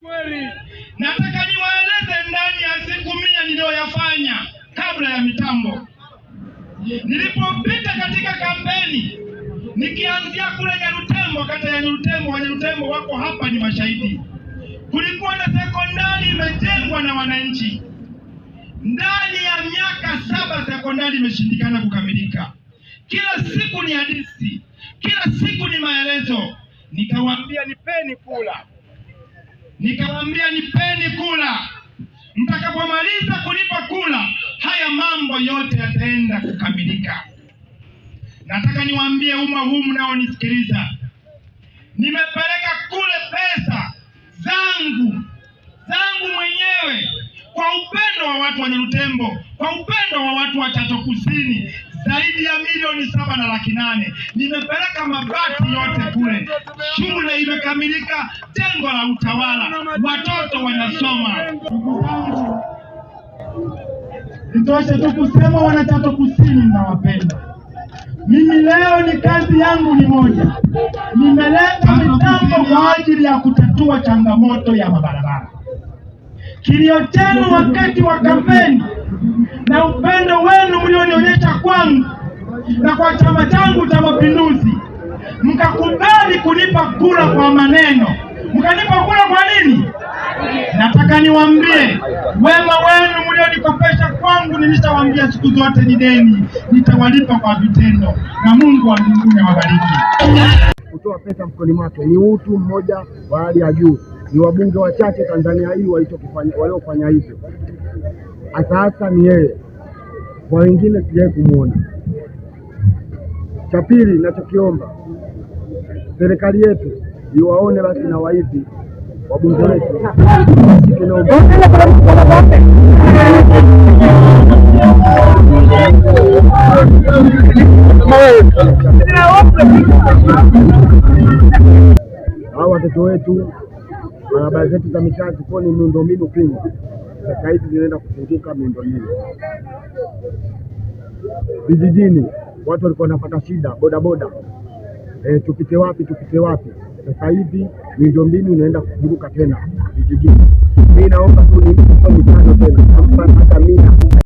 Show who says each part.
Speaker 1: Kweli nataka niwaeleze ndani ya siku 100 niliyoyafanya kabla ya mitambo. Nilipopita katika kampeni nikianzia kule Nyarutembo, kata ya Nyarutembo, Wanyarutembo wako hapa ni mashahidi. Kulikuwa na sekondari imejengwa na wananchi. Ndani ya miaka 7 sekondari imeshindikana kukamilika. Kila siku ni hadithi, kila siku ni maelezo. Nikawaambia nipeni kula. Nipeni kula. Mtakapomaliza kulipa kula, haya mambo yote yataenda kukamilika. Nataka niwaambie umma huu mnaonisikiliza, nimepeleka kule pesa zangu mwenyewe kwa upendo wa watu wa Nyarutembo, kwa upendo wa watu wa Chato Kusini, zaidi ya milioni 7,800,000. Nimepeleka mabati yote kule. Shule imekamilika, jengo la utawala, watoto wanasoma. Nitoshe tu kusema wana Chato Kusini mnawapenda. Mimi leo ni kazi yangu ni moja. Nimeleta mitambo kwa ajili ya kutatua changamoto ya mabarabara. Kilio chenu wakati wa kampeni na upendo wenu mlionionyesha kwangu na kwa chama changu cha Mapinduzi, mkakubali kunipa kura kwa maneno. Mkanipa kura kwa nini? Nataka niwaambie, wema wenu mlionikopesha kwangu nilishawaambia siku zote ni deni, nitawalipa kwa vitendo, na Mungu wa mbinguni awabariki.
Speaker 2: Kutoa pesa mkononi mwake ni utu mmoja wa hali ya juu. Ni wabunge wachache Tanzania hii waliofanya hivyo. Hasa ni yeye, kwa wengine sijawahi kumuona. Cha pili ninachokiomba, serikali yetu iwaone basi na waivi wabunge wetu. Hao watoto wetu, barabara zetu za mitaa ziko ni miundombinu pingu. Sasa hivi zinaenda kufunguka miundombinu. Vijijini watu walikuwa wanapata shida, bodaboda. Tupite wapi? Sasa hivi miundombinu inaenda kufunguka tena vijijini. Mimi naomba tu ni mitano tena hata 100.